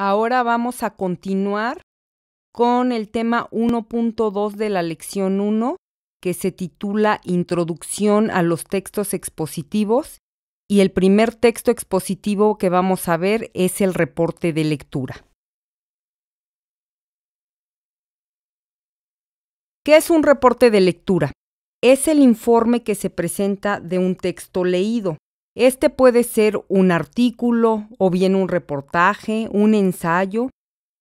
Ahora vamos a continuar con el tema 1.2 de la lección 1, que se titula Introducción a los textos expositivos, y el primer texto expositivo que vamos a ver es el reporte de lectura. ¿Qué es un reporte de lectura? Es el informe que se presenta de un texto leído. Este puede ser un artículo o bien un reportaje, un ensayo.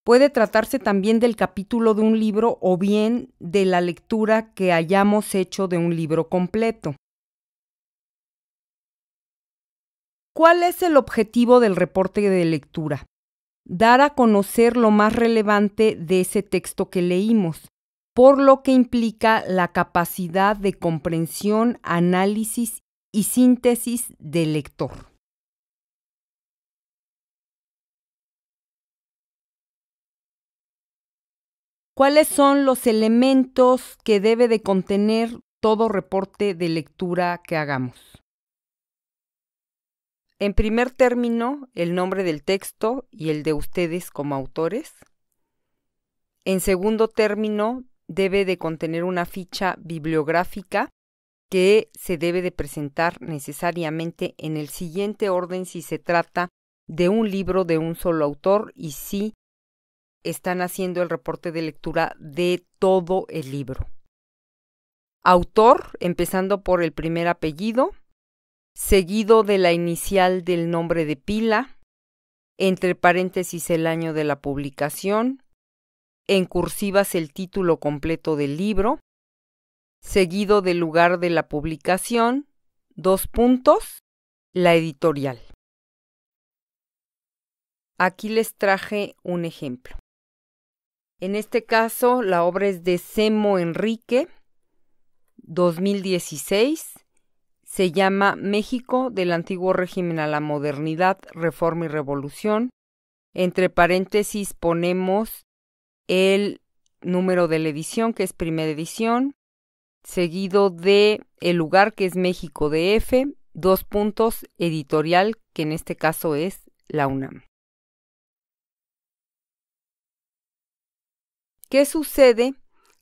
Puede tratarse también del capítulo de un libro o bien de la lectura que hayamos hecho de un libro completo. ¿Cuál es el objetivo del reporte de lectura? Dar a conocer lo más relevante de ese texto que leímos, por lo que implica la capacidad de comprensión, análisis y síntesis del lector. ¿Cuáles son los elementos que debe de contener todo reporte de lectura que hagamos? En primer término, el nombre del texto y el de ustedes como autores. En segundo término, debe de contener una ficha bibliográfica que se debe de presentar necesariamente en el siguiente orden si se trata de un libro de un solo autor y si están haciendo el reporte de lectura de todo el libro. Autor, empezando por el primer apellido, seguido de la inicial del nombre de pila, entre paréntesis el año de la publicación, en cursivas el título completo del libro, seguido del lugar de la publicación, la editorial. Aquí les traje un ejemplo. En este caso, la obra es de Semo Enrique, 2016. Se llama México del antiguo régimen a la modernidad, reforma y revolución. Entre paréntesis ponemos el número de la edición, que es primera edición, seguido de el lugar, que es México DF, editorial, que en este caso es la UNAM. ¿Qué sucede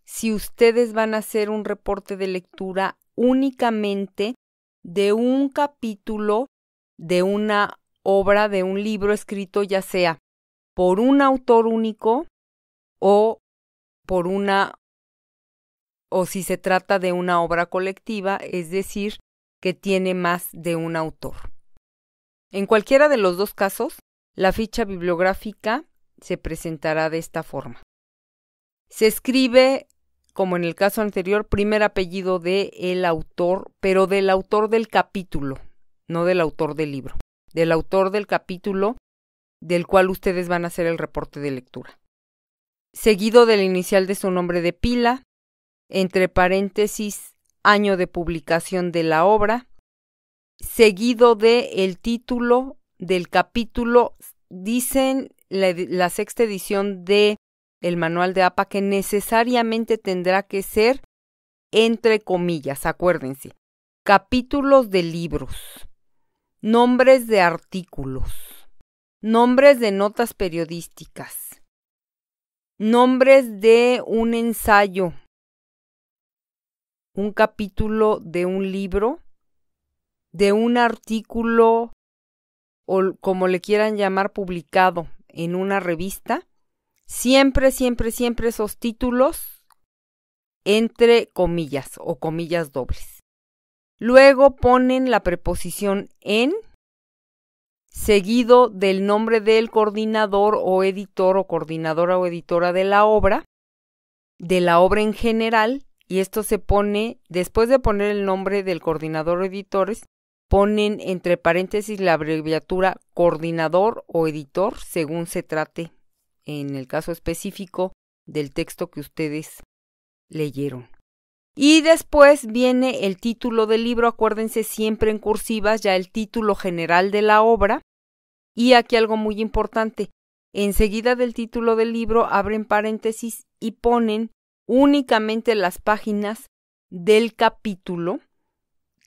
si ustedes van a hacer un reporte de lectura únicamente de un capítulo de una obra, de un libro escrito ya sea por un autor único o si se trata de una obra colectiva, es decir, que tiene más de un autor? En cualquiera de los dos casos, la ficha bibliográfica se presentará de esta forma. Se escribe, como en el caso anterior, primer apellido del autor, pero del autor del capítulo, no del autor del libro, del autor del capítulo del cual ustedes van a hacer el reporte de lectura. Seguido de la inicial de su nombre de pila, entre paréntesis, año de publicación de la obra, seguido de el título del capítulo. Dicen la sexta edición de el manual de APA que necesariamente tendrá que ser entre comillas, acuérdense, capítulos de libros, nombres de artículos, nombres de notas periodísticas, nombres de un ensayo, un capítulo de un libro, de un artículo o como le quieran llamar publicado en una revista. Siempre esos títulos entre comillas o comillas dobles. Luego ponen la preposición en, seguido del nombre del coordinador o editor o coordinadora o editora de la obra en general, y esto se pone, después de poner el nombre del coordinador o editores, ponen entre paréntesis la abreviatura coordinador o editor según se trate, en el caso específico del texto que ustedes leyeron. Y después viene el título del libro, acuérdense siempre en cursivas, ya el título general de la obra. Y aquí algo muy importante, enseguida del título del libro abren paréntesis y ponen únicamente las páginas del capítulo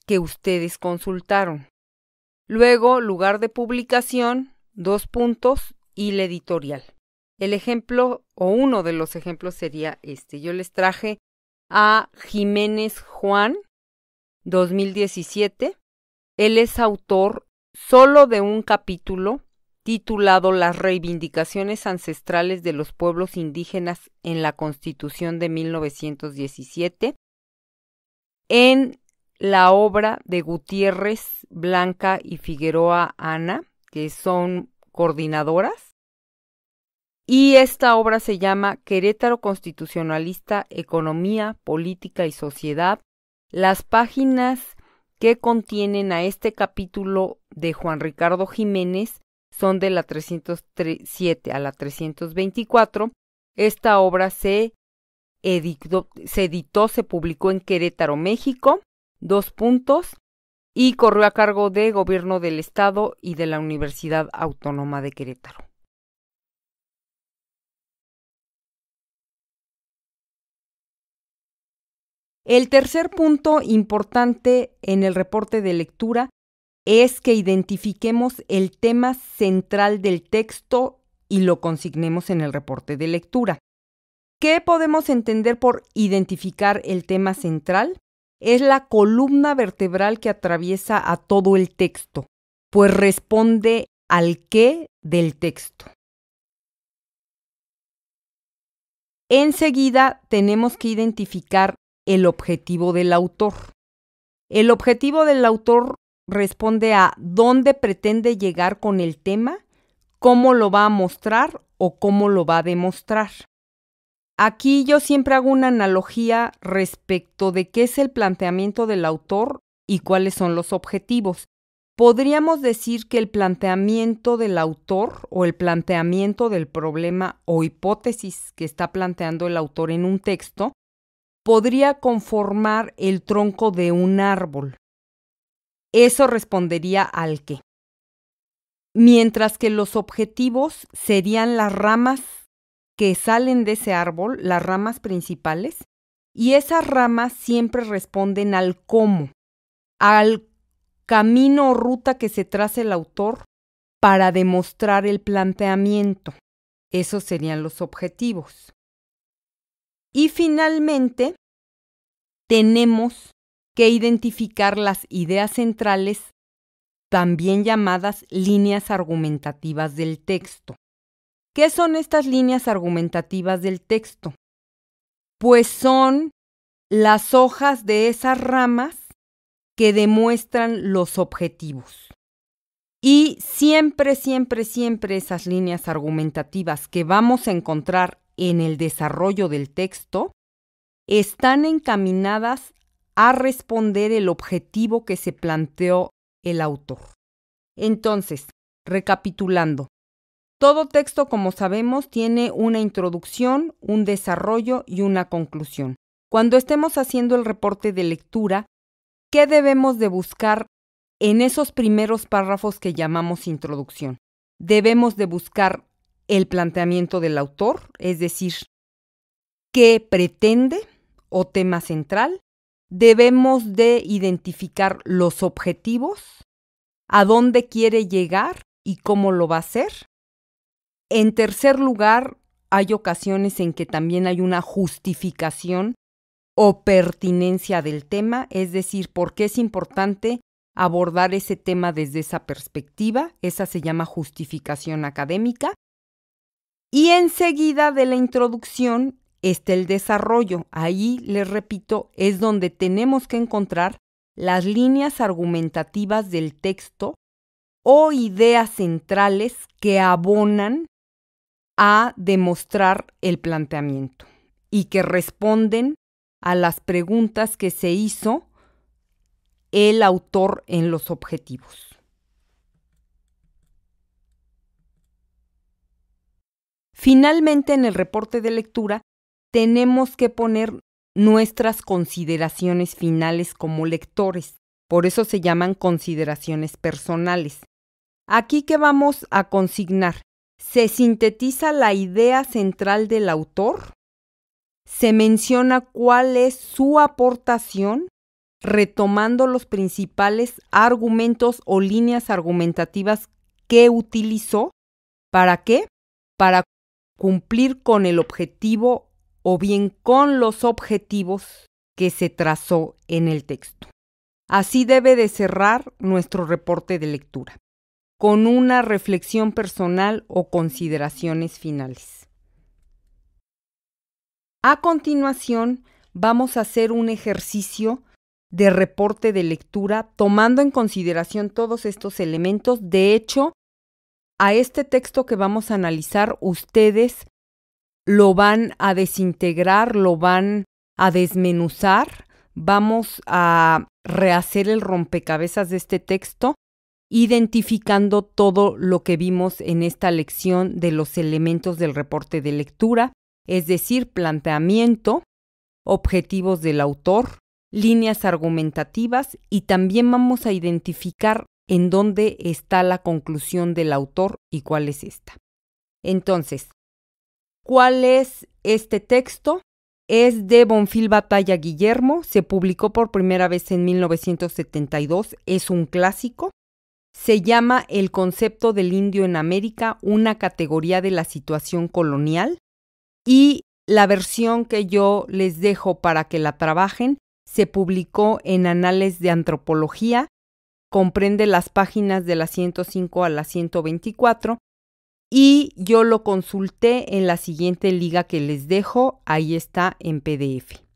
que ustedes consultaron. Luego, lugar de publicación, y la editorial. El ejemplo o uno de los ejemplos sería este. Yo les traje a Jiménez Juan, 2017. Él es autor solo de un capítulo titulado Las reivindicaciones ancestrales de los pueblos indígenas en la Constitución de 1917, en la obra de Gutiérrez, Blanca y Figueroa Ana, que son coordinadoras. Y esta obra se llama Querétaro Constitucionalista, Economía, Política y Sociedad. Las páginas que contienen a este capítulo de Juan Ricardo Jiménez son de la 307 a la 324. Esta obra se publicó en Querétaro, México, y corrió a cargo de Gobierno del Estado y de la Universidad Autónoma de Querétaro. El tercer punto importante en el reporte de lectura es que identifiquemos el tema central del texto y lo consignemos en el reporte de lectura. ¿Qué podemos entender por identificar el tema central? Es la columna vertebral que atraviesa a todo el texto, pues responde al qué del texto. Enseguida tenemos que identificar el objetivo del autor. El objetivo del autor responde a dónde pretende llegar con el tema, cómo lo va a mostrar o cómo lo va a demostrar. Aquí yo siempre hago una analogía respecto de qué es el planteamiento del autor y cuáles son los objetivos. Podríamos decir que el planteamiento del autor o el planteamiento del problema o hipótesis que está planteando el autor en un texto podría conformar el tronco de un árbol. Eso respondería al qué. Mientras que los objetivos serían las ramas que salen de ese árbol, las ramas principales, y esas ramas siempre responden al cómo, al camino o ruta que se traza el autor para demostrar el planteamiento. Esos serían los objetivos. Y finalmente, tenemos que identificar las ideas centrales, también llamadas líneas argumentativas del texto. ¿Qué son estas líneas argumentativas del texto? Pues son las hojas de esas ramas que demuestran los objetivos. Y siempre esas líneas argumentativas que vamos a encontrar en el desarrollo del texto están encaminadas a responder el objetivo que se planteó el autor. Entonces, recapitulando, todo texto, como sabemos, tiene una introducción, un desarrollo y una conclusión. Cuando estemos haciendo el reporte de lectura, ¿qué debemos de buscar en esos primeros párrafos que llamamos introducción? Debemos de buscar el planteamiento del autor, es decir, qué pretende o tema central. Debemos de identificar los objetivos, a dónde quiere llegar y cómo lo va a hacer. En tercer lugar, hay ocasiones en que también hay una justificación o pertinencia del tema, es decir, por qué es importante abordar ese tema desde esa perspectiva. Esa se llama justificación académica. Y enseguida de la introducción está el desarrollo. Ahí, les repito, es donde tenemos que encontrar las líneas argumentativas del texto o ideas centrales que abonan a demostrar el planteamiento y que responden a las preguntas que se hizo el autor en los objetivos. Finalmente, en el reporte de lectura, tenemos que poner nuestras consideraciones finales como lectores. Por eso se llaman consideraciones personales. Aquí, ¿qué vamos a consignar? Se sintetiza la idea central del autor, se menciona cuál es su aportación, retomando los principales argumentos o líneas argumentativas que utilizó. ¿Para qué? para cumplir con el objetivo o bien con los objetivos que se trazó en el texto. Así debe de cerrar nuestro reporte de lectura, con una reflexión personal o consideraciones finales. A continuación, vamos a hacer un ejercicio de reporte de lectura tomando en consideración todos estos elementos. De hecho, a este texto que vamos a analizar, ustedes lo van a desintegrar, lo van a desmenuzar. Vamos a rehacer el rompecabezas de este texto, identificando todo lo que vimos en esta lección de los elementos del reporte de lectura, es decir, planteamiento, objetivos del autor, líneas argumentativas, y también vamos a identificar en dónde está la conclusión del autor y cuál es esta. Entonces, ¿cuál es este texto? Es de Bonfil Batalla Guillermo, se publicó por primera vez en 1972, es un clásico. Se llama El concepto del indio en América, una categoría de la situación colonial, y la versión que yo les dejo para que la trabajen se publicó en Anales de Antropología, comprende las páginas de la 105 a la 124, y yo lo consulté en la siguiente liga que les dejo, ahí está en PDF.